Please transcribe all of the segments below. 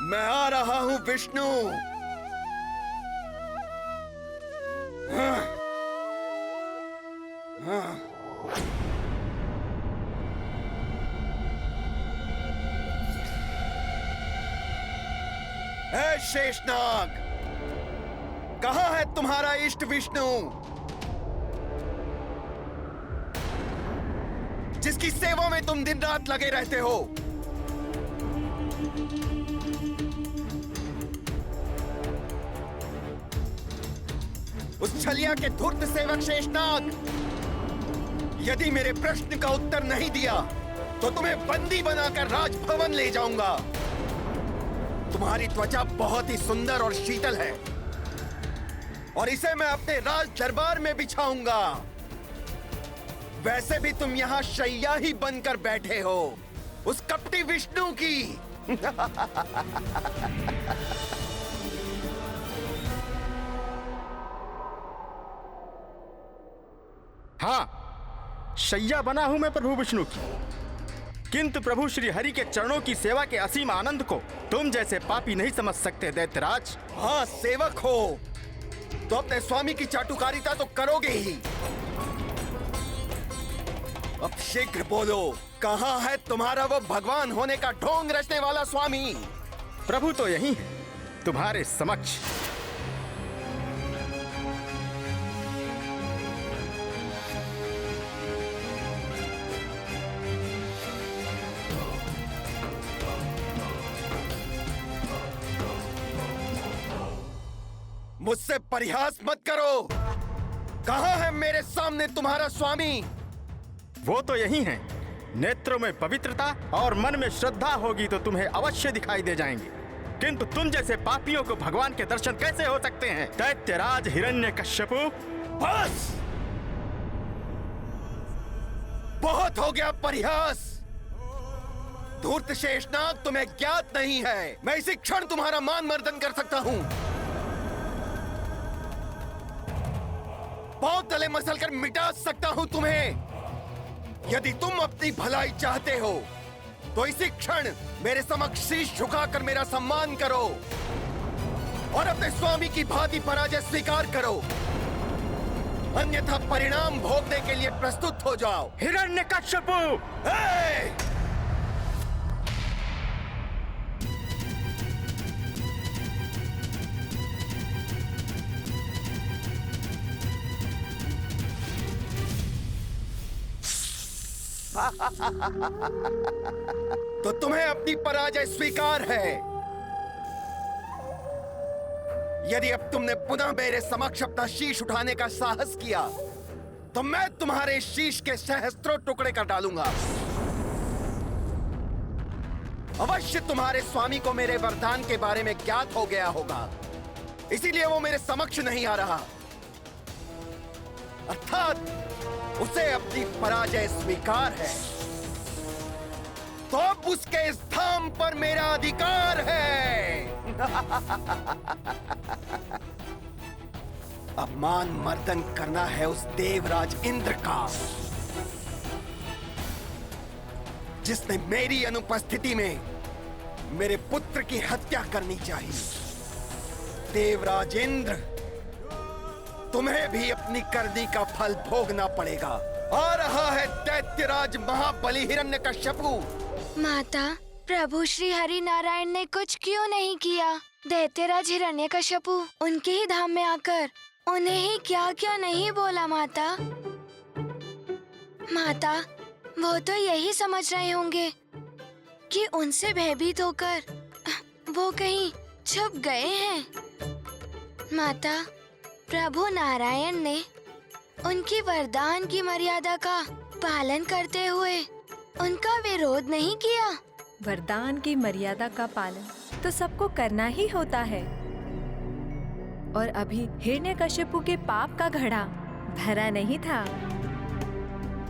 मैं आ रहा हूं विष्णु। हाँ, हाँ। ए शेषनाग, कहाँ है तुम्हारा इष्ट विष्णु, जिसकी सेवा में तुम दिन रात लगे रहते हो? उस छलिया के धूर्त सेवक शेषनाग, यदि मेरे प्रश्न का उत्तर नहीं दिया तो तुम्हें बंदी बनाकर राजभवन ले जाऊंगा। तुम्हारी त्वचा बहुत ही सुंदर और शीतल है और इसे मैं अपने राज दरबार में बिछाऊंगा। वैसे भी तुम यहां शैया ही बनकर बैठे हो उस कपटी विष्णु की। हाँ, शैया बना हूं मैं प्रभु विष्णु की, किंतु प्रभु श्री हरि के चरणों की सेवा के असीम आनंद को तुम जैसे पापी नहीं समझ सकते दैत्यराज। हाँ, सेवक हो तो अपने स्वामी की चाटुकारिता तो करोगे ही। अब शीघ्र बोलो, कहाँ है तुम्हारा वो भगवान होने का ढोंग रचने वाला स्वामी? प्रभु तो यही है, तुम्हारे समक्ष। मुझसे परिहास मत करो। कहाँ है मेरे सामने तुम्हारा स्वामी? वो तो यही है। नेत्रों में पवित्रता और मन में श्रद्धा होगी तो तुम्हें अवश्य दिखाई दे जाएंगे, किंतु तुम जैसे पापियों को भगवान के दर्शन कैसे हो सकते हैं? दैत्यराज हिरण्यकश्यपु, बस बहुत हो गया परिहास। धूर्त शेषनाग, तुम्हें ज्ञात नहीं है मैं इसी क्षण तुम्हारा मान मर्दन कर सकता हूं। बहुत तले मसल कर मिटा सकता हूं तुम्हें। यदि तुम अपनी भलाई चाहते हो तो इसी क्षण मेरे समक्ष शीश झुकाकर मेरा सम्मान करो और अपने स्वामी की भांति पराजय स्वीकार करो, अन्यथा परिणाम भोगने के लिए प्रस्तुत हो जाओ। हिरण्यकश्यपु! तो तुम्हें अपनी पराजय स्वीकार है। यदि अब तुमने पुनः मेरे समक्ष अपना शीश उठाने का साहस किया तो मैं तुम्हारे शीश के सहस्त्रों टुकड़े कर डालूंगा। अवश्य तुम्हारे स्वामी को मेरे वरदान के बारे में ज्ञात हो गया होगा, इसीलिए वो मेरे समक्ष नहीं आ रहा। अर्थात उसे अपनी पराजय स्वीकार है, तो अब उसके इस धाम पर मेरा अधिकार है। अब मान मर्दन करना है उस देवराज इंद्र का, जिसने मेरी अनुपस्थिति में मेरे पुत्र की हत्या करनी चाहिए। देवराज इंद्र, तुम्हें भी अपनी करनी का फल भोगना पड़ेगा। आ रहा है दैत्यराज महाबली हिरण्यकश्यपु। माता, प्रभु श्री हरि नारायण ने कुछ क्यों नहीं किया? दैत्यराज हिरण्यकश्यपु उनके ही धाम में आकर उन्हें ही क्या क्या नहीं बोला माता। माता, वो तो यही समझ रहे होंगे कि उनसे भयभीत होकर वो कहीं छुप गए हैं। माता, प्रभु नारायण ने उनकी वरदान की मर्यादा का पालन करते हुए उनका विरोध नहीं किया। वरदान की मर्यादा का पालन तो सबको करना ही होता है, और अभी हिरण्यकश्यपु के पाप का घड़ा भरा नहीं था।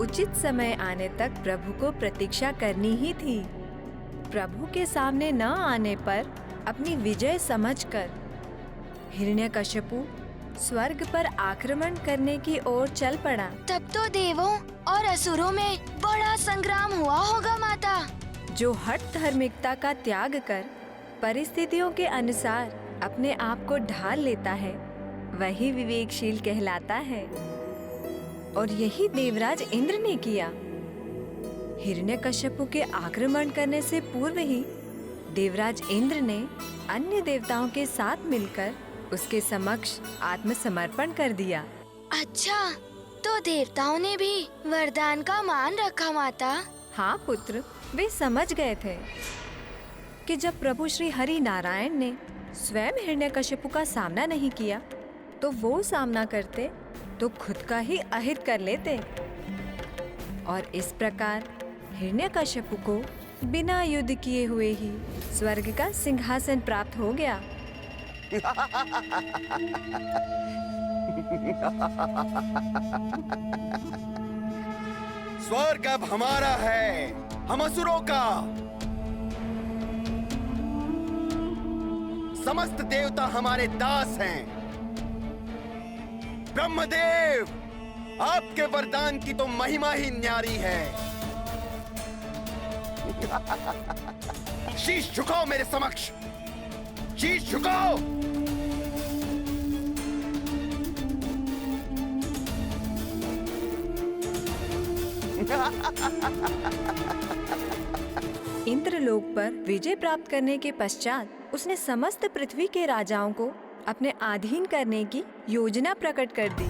उचित समय आने तक प्रभु को प्रतीक्षा करनी ही थी। प्रभु के सामने न आने पर अपनी विजय समझकर हिरण्यकश्यपु स्वर्ग पर आक्रमण करने की ओर चल पड़ा। तब तो देवों और असुरों में बड़ा संग्राम हुआ होगा माता। जो हठ धार्मिकता का त्याग कर परिस्थितियों के अनुसार अपने आप को ढाल लेता है वही विवेकशील कहलाता है। और यही देवराज इंद्र ने किया। हिरण्यकश्यपु के आक्रमण करने से पूर्व ही देवराज इंद्र ने अन्य देवताओं के साथ मिलकर उसके समक्ष आत्मसमर्पण कर दिया। अच्छा, तो देवताओं ने भी वरदान का मान रखा माता? हाँ पुत्र, वे समझ गए थे कि जब प्रभु श्री हरि नारायण ने स्वयं हिरण्यकश्यपु का सामना नहीं किया तो वो सामना करते तो खुद का ही अहित कर लेते। और इस प्रकार हिरण्यकश्यपु को बिना युद्ध किए हुए ही स्वर्ग का सिंहासन प्राप्त हो गया। स्वर्ग अब हमारा है, हम असुरों का। समस्त देवता हमारे दास हैं। ब्रह्मदेव, आपके वरदान की तो महिमा ही न्यारी है। शीश झुकाओ मेरे समक्ष, शीश झुकाओ। इंद्रलोक पर विजय प्राप्त करने के पश्चात उसने समस्त पृथ्वी के राजाओं को अपने अधीन करने की योजना प्रकट कर दी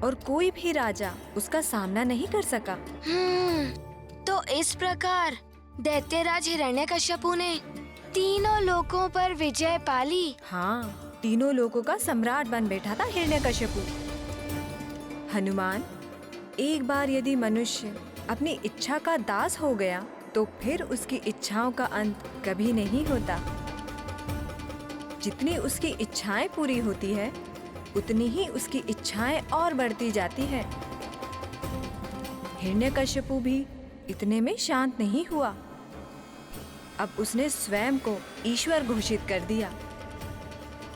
और कोई भी राजा उसका सामना नहीं कर सका। तो इस प्रकार दैत्यराज हिरण्यकश्यपु ने तीनों लोकों पर विजय पाली। हाँ, तीनों लोकों का सम्राट बन बैठा था हिरण्यकश्यपु। हनुमान, एक बार यदि मनुष्य अपनी इच्छा का दास हो गया तो फिर उसकी इच्छाओं का अंत कभी नहीं होता। जितनी उसकी इच्छाएं पूरी होती है उतनी ही उसकी इच्छाएं और बढ़ती जाती है। हिरण्यकश्यपु भी इतने में शांत नहीं हुआ। अब उसने स्वयं को ईश्वर घोषित कर दिया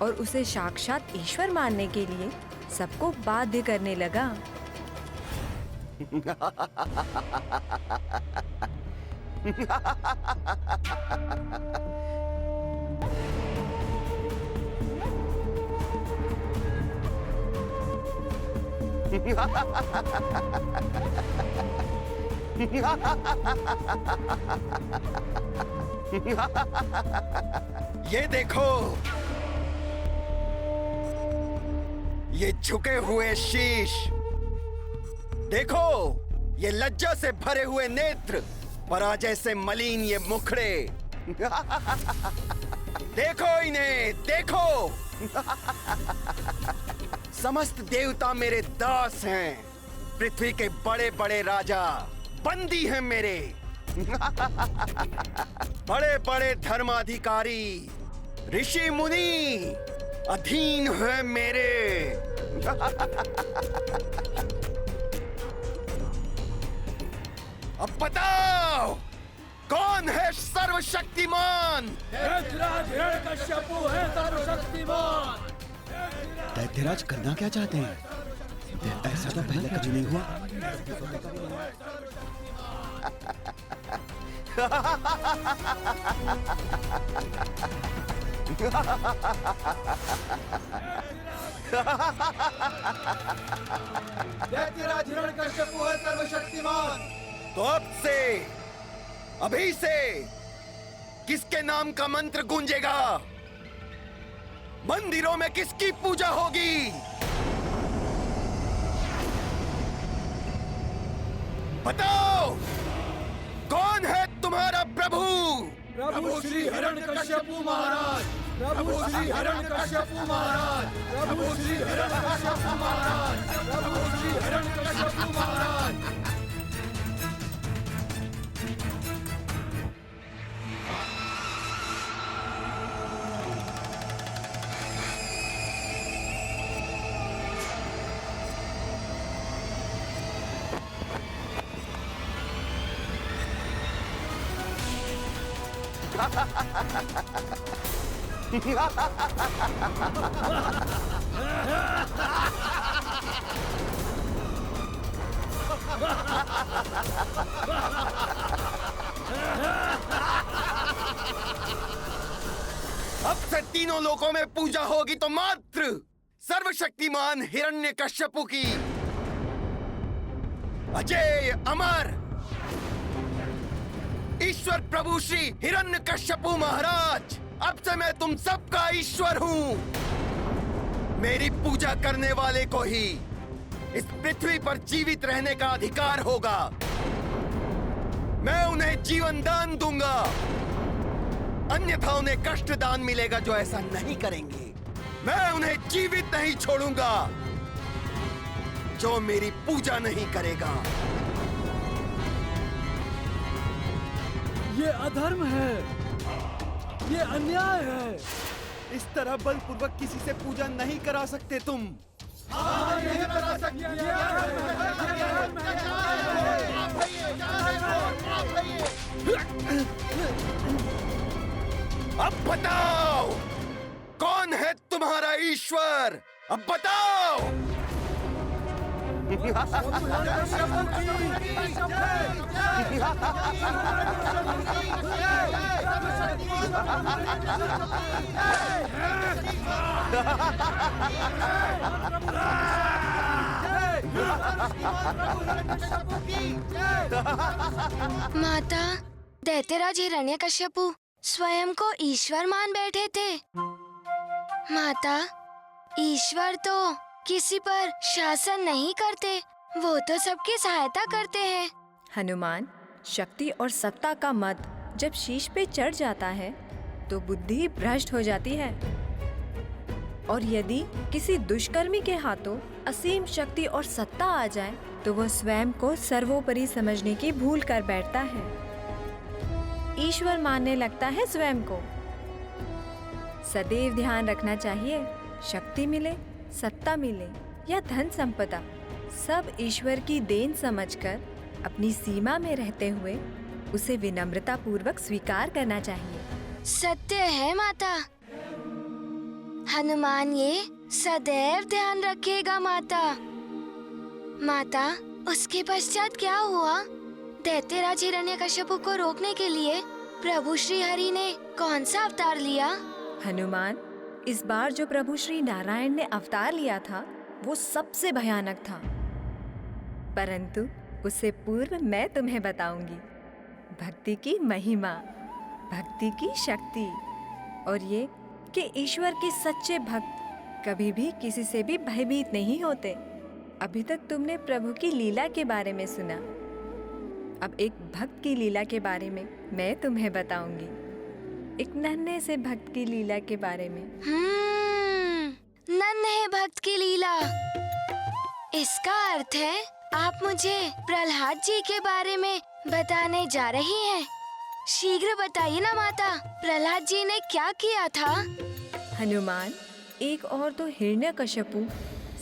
और उसे साक्षात ईश्वर मानने के लिए सबको बाध्य करने लगा। ये देखो, ये झुके हुए शीश, देखो ये लज्जा से भरे हुए नेत्र, पराजय से मलिन ये मुखड़े। देखो इन्हें, देखो। समस्त देवता मेरे दास हैं। पृथ्वी के बड़े बड़े राजा बंदी हैं मेरे। बड़े बड़े धर्माधिकारी, ऋषि मुनि अधीन हैं मेरे। अब बताओ, कौन है सर्वशक्तिमान? हिरण्यकश्यपु है सर्वशक्तिमान। दैत्यराज करना क्या चाहते हैं? ऐसा तो पहले कभी नहीं हुआ। दैत्यराज हिरण्यकश्यपु है सर्वशक्तिमान। तो अब से, अभी से किसके नाम का मंत्र गूंजेगा? मंदिरों में किसकी पूजा होगी? बताओ, कौन है तुम्हारा प्रभु? प्रभु श्री हिरण्यकश्यपु महाराज। प्रभु श्री हिरण्यकश्यपु महाराज। प्रभु श्री हिरण्यकश्यपु महाराज। प्रभु श्री हिरण्यकश्यपु महाराज। से तीनों लोकों में पूजा होगी तो मात्र सर्वशक्तिमान हिरण्यकश्यपु की। अजय अमर ईश्वर प्रभु श्री हिरण्यकश्यपु महाराज, अब से मैं तुम सबका ईश्वर हूं। मेरी पूजा करने वाले को ही इस पृथ्वी पर जीवित रहने का अधिकार होगा। मैं उन्हें जीवन दान दूंगा, अन्यथा उन्हें कष्ट दान मिलेगा जो ऐसा नहीं करेंगे। मैं उन्हें जीवित नहीं छोड़ूंगा जो मेरी पूजा नहीं करेगा। ये अधर्म है, ये अन्याय है। इस तरह बलपूर्वक किसी से पूजा नहीं करा सकते तुम। नहीं करा सकते। अब बताओ कौन है तुम्हारा ईश्वर? अब बताओ। माता, दैत्यराज हिरण्यकश्यपु स्वयं को ईश्वर मान बैठे थे। माता, ईश्वर तो किसी पर शासन नहीं करते, वो तो सबकी सहायता करते हैं। हनुमान, शक्ति और सत्ता का मद जब शीश पे चढ़ जाता है तो बुद्धि भ्रष्ट हो जाती है, और यदि किसी दुष्कर्मी के हाथों असीम शक्ति और सत्ता आ जाए तो वह स्वयं को सर्वोपरि समझने की भूल कर बैठता है, ईश्वर मानने लगता है स्वयं को। सदैव ध्यान रखना चाहिए, शक्ति मिले, सत्ता मिले या धन संपदा, सब ईश्वर की देन समझकर अपनी सीमा में रहते हुए उसे विनम्रता पूर्वक स्वीकार करना चाहिए। सत्य है माता। हनुमान ये सदैव ध्यान रखेगा माता। माता, उसके पश्चात क्या हुआ? दैत्यराज हिरण्यकश्यपु को रोकने के लिए प्रभु श्री हरि ने कौन सा अवतार लिया? हनुमान, इस बार जो प्रभु श्री नारायण ने अवतार लिया था वो सबसे भयानक था, परंतु उससे पूर्व मैं तुम्हें बताऊंगी भक्ति की महिमा, भक्ति की शक्ति, और ये कि ईश्वर के सच्चे भक्त कभी भी किसी से भी भयभीत नहीं होते। अभी तक तुमने प्रभु की लीला के बारे में सुना, अब एक भक्त की लीला के बारे में मैं तुम्हें बताऊंगी, एक नन्हे से भक्त की लीला के बारे में। नन्हे भक्त की लीला, इसका अर्थ है आप मुझे प्रहलाद जी के बारे में बताने जा रही हैं। शीघ्र बताइए ना माता, प्रहलाद जी ने क्या किया था? हनुमान, एक और तो हिरण्यकश्यपु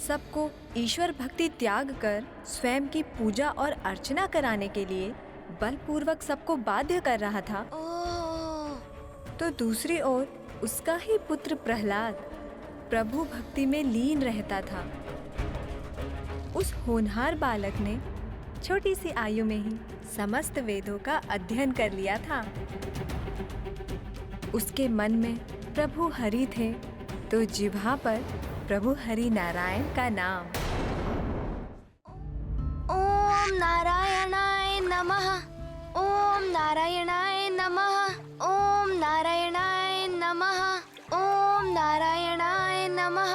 सबको ईश्वर भक्ति त्याग कर स्वयं की पूजा और अर्चना कराने के लिए बलपूर्वक सबको बाध्य कर रहा था, तो दूसरी ओर उसका ही पुत्र प्रहलाद प्रभु भक्ति में लीन रहता था। उस होनहार बालक ने छोटी सी आयु में ही समस्त वेदों का अध्ययन कर लिया था। उसके मन में प्रभु हरि थे तो जिह्वा पर प्रभु हरि नारायण का नाम। ओम नारायणाय नमः, ओम नारायणाय नमः, ओम नारायणाय नमः, ओम नारायणाय नमः,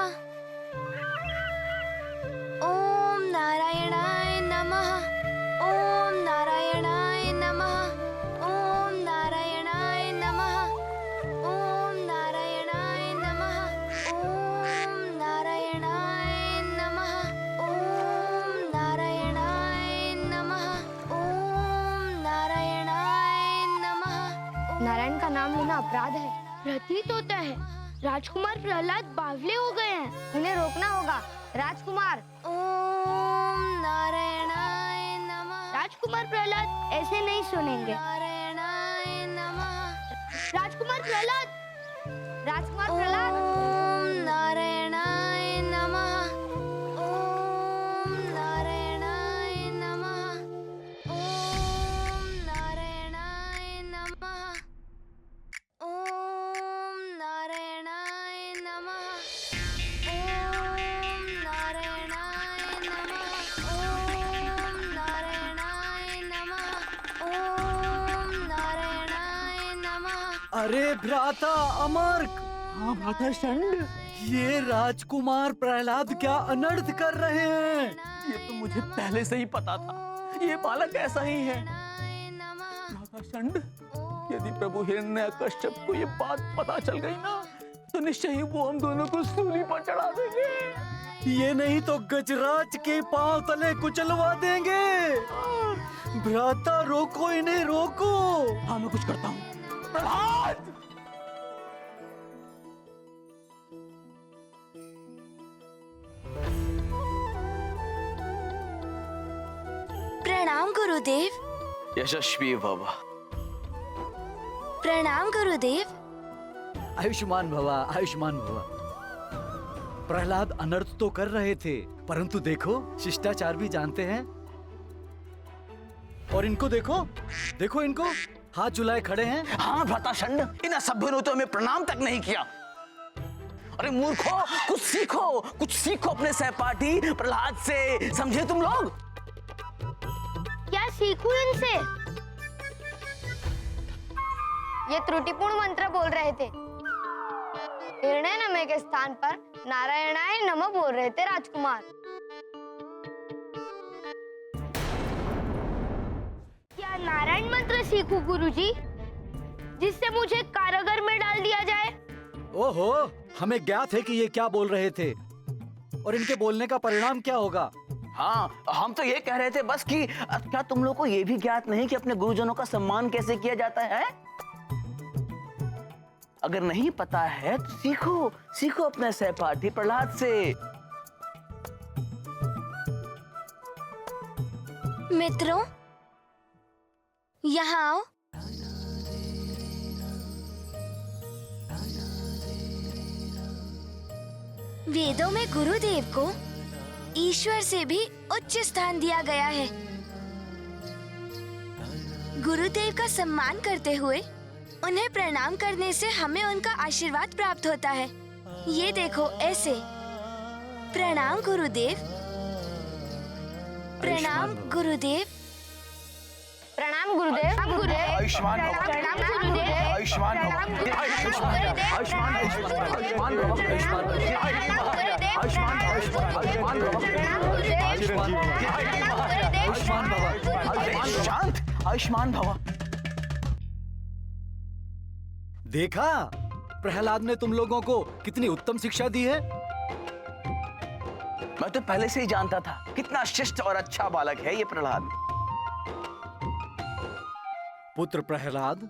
ओम नारायणाय नमः, ओम नारायणाय नमः, ओम नारायणाय नमः, ओम नारायणाय नमः, ओम नारायणाय नमः, ओम नारायणाय नमः, ओम नारायणाय नमः। नारायण का नाम लेना अपराध है। प्रतीत होता है राजकुमार प्रहलाद बावले हो गए हैं, उन्हें रोकना होगा। राजकुमार, ओम नारायणाय नमः। राजकुमार प्रहलाद ऐसे नहीं सुनेंगे। नारायणाय नमः। राजकुमार प्रहलाद, राजकुमार प्रहलाद, ओम नारायणाय नमः, ओम नारायणाय नमः, ओम नारायणाय नमः, ओम नारायणाय अरे भ्राता अमर्क, हाँ भ्राता षंड, ये राजकुमार प्रहलाद क्या अनर्थ कर रहे हैं? ये तो मुझे पहले से ही पता था, ये बालक ऐसा ही है। भ्राता षंड, यदि प्रभु हिरण्यकश्यप को ये बात पता चल गई ना, तो निश्चय ही वो हम दोनों को सूली पर चढ़ा देंगे। ये नहीं तो गजराज के पांव तले कुचलवा देंगे। भ्राता रोको इन्हें, रोको। हाँ मैं कुछ करता हूँ। प्रहलाद! प्रणाम गुरुदेव। यशस्वी भव। प्रणाम गुरुदेव। आयुष्मान भवा, आयुष्मान भवा। प्रहलाद अनर्थ तो कर रहे थे, परंतु देखो शिष्टाचार भी जानते हैं। और इनको देखो, देखो इनको, हाथ झुलाए खड़े हैं। हाँ भ्राता षंड, इन असभ्यों ने तो हमें प्रणाम तक नहीं किया। अरे मूर्खों, कुछ सीखो अपने सहपाठी प्रहलाद से, समझे तुम लोग? क्या सीखूं इनसे? ये त्रुटिपूर्ण मंत्र बोल रहे थे। हिरण्य नमः के स्थान पर नारायणाय नमः बोल रहे थे राजकुमार। क्या नारायण मंत्र सीखूं गुरुजी, जिससे मुझे कारागार में डाल दिया जाए? ओहो, हमें ज्ञात है कि ये क्या बोल रहे थे और इनके बोलने का परिणाम क्या होगा। हाँ, हम तो ये कह रहे थे बस कि क्या तुम लोग को ये भी ज्ञात नहीं कि अपने गुरुजनों का सम्मान कैसे किया जाता है? अगर नहीं पता है तो सीखो अपने सहपाठी प्रहलाद से। मित्रों, यहाँ आओ। वेदों में गुरुदेव को ईश्वर से भी उच्च स्थान दिया गया है। गुरुदेव का सम्मान करते हुए उन्हें प्रणाम करने से हमें उनका आशीर्वाद प्राप्त होता है। ये देखो ऐसे। प्रणाम गुरुदेव। प्रणाम गुरुदेव। प्रणाम गुरुदेव। प्रणाम गुरुदेव। आयुष्मान भव। प्रणाम गुरुदेव। आयुष्मान भव। आयुष्मान भव। आयुष्मान भव। आयुष्मान भव। शांत, आयुष्मान भव। देखा, प्रहलाद ने तुम लोगों को कितनी उत्तम शिक्षा दी है। मैं तो पहले से ही जानता था कितना शिष्ट और अच्छा बालक है ये प्रहलाद। पुत्र प्रहलाद,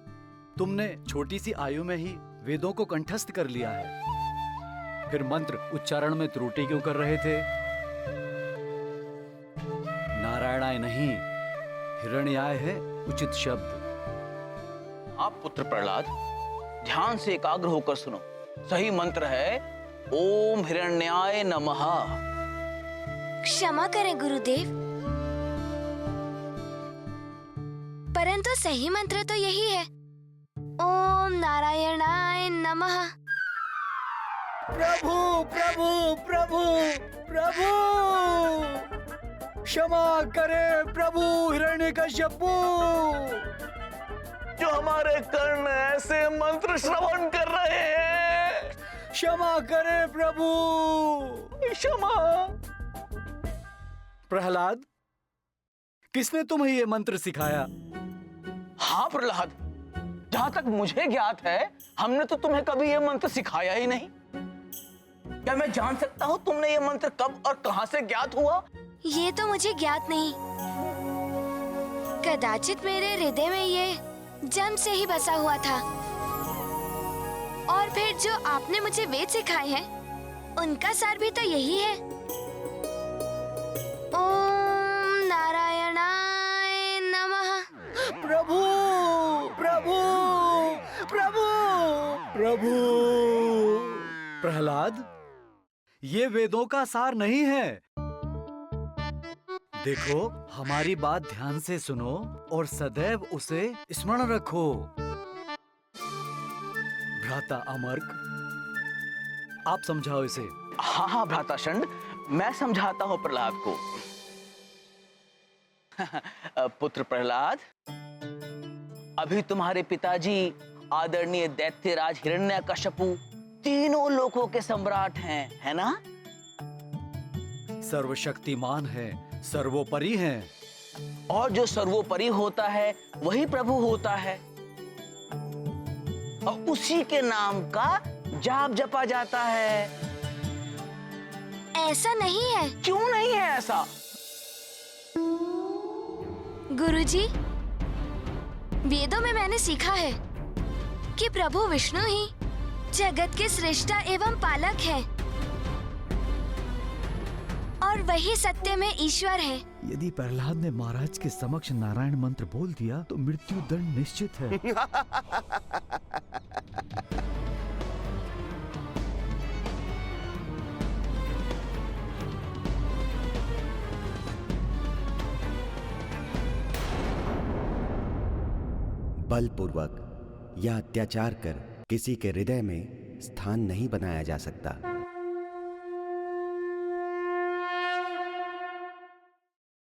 तुमने छोटी सी आयु में ही वेदों को कंठस्थ कर लिया है, फिर मंत्र उच्चारण में त्रुटि क्यों कर रहे थे? नारायणाय नहीं, हिरण्याय है उचित शब्द। आप पुत्र प्रहलाद ध्यान से एकाग्र होकर सुनो। सही मंत्र है ओम हिरण्याय नमः। क्षमा करें गुरुदेव, परंतु सही मंत्र तो यही है, ओम नारायणाय नमः। प्रभु प्रभु प्रभु प्रभु, क्षमा करे प्रभु हिरण्यकश्यपु। जो हमारे कर्ण ऐसे मंत्र श्रवण कर रहे हैं, क्षमा करे प्रभु, क्षमा। प्रहलाद, किसने तुम्हें ये मंत्र सिखाया? हाँ प्रहलाद, जहां तक मुझे ज्ञात है हमने तो तुम्हें कभी ये मंत्र सिखाया ही नहीं। क्या मैं जान सकता हूँ तुमने ये मंत्र कब और कहां से ज्ञात हुआ? ये तो मुझे ज्ञात नहीं, कदाचित मेरे हृदय में ये जन्म से ही बसा हुआ था। और फिर जो आपने मुझे वेद सिखाए हैं, उनका सार भी तो यही है। ओम नारायणाय नमः। प्रभु प्रभु प्रभु प्रभु। प्रहलाद, ये वेदों का सार नहीं है। देखो, हमारी बात ध्यान से सुनो और सदैव उसे स्मरण रखो। भ्राता अमर्क, आप समझाओ इसे। हाँ भ्राता षंड, मैं समझाता हूँ प्रहलाद को। पुत्र प्रहलाद, अभी तुम्हारे पिताजी आदरणीय दैत्यराज हिरण्यकश्यपु तीनों लोकों के सम्राट हैं, है ना? सर्वशक्तिमान है, सर्वोपरि है। और जो सर्वोपरि होता है वही प्रभु होता है, और उसी के नाम का जाप जपा जाता है। ऐसा नहीं है क्यों नहीं है ऐसा? गुरुजी, वेदों में मैंने सीखा है कि प्रभु विष्णु ही जगत के सृष्टा एवं पालक है और वही सत्य में ईश्वर है। यदि प्रहलाद ने महाराज के समक्ष नारायण मंत्र बोल दिया तो मृत्यु दंड निश्चित है। बलपूर्वक या अत्याचार कर किसी के हृदय में स्थान नहीं बनाया जा सकता।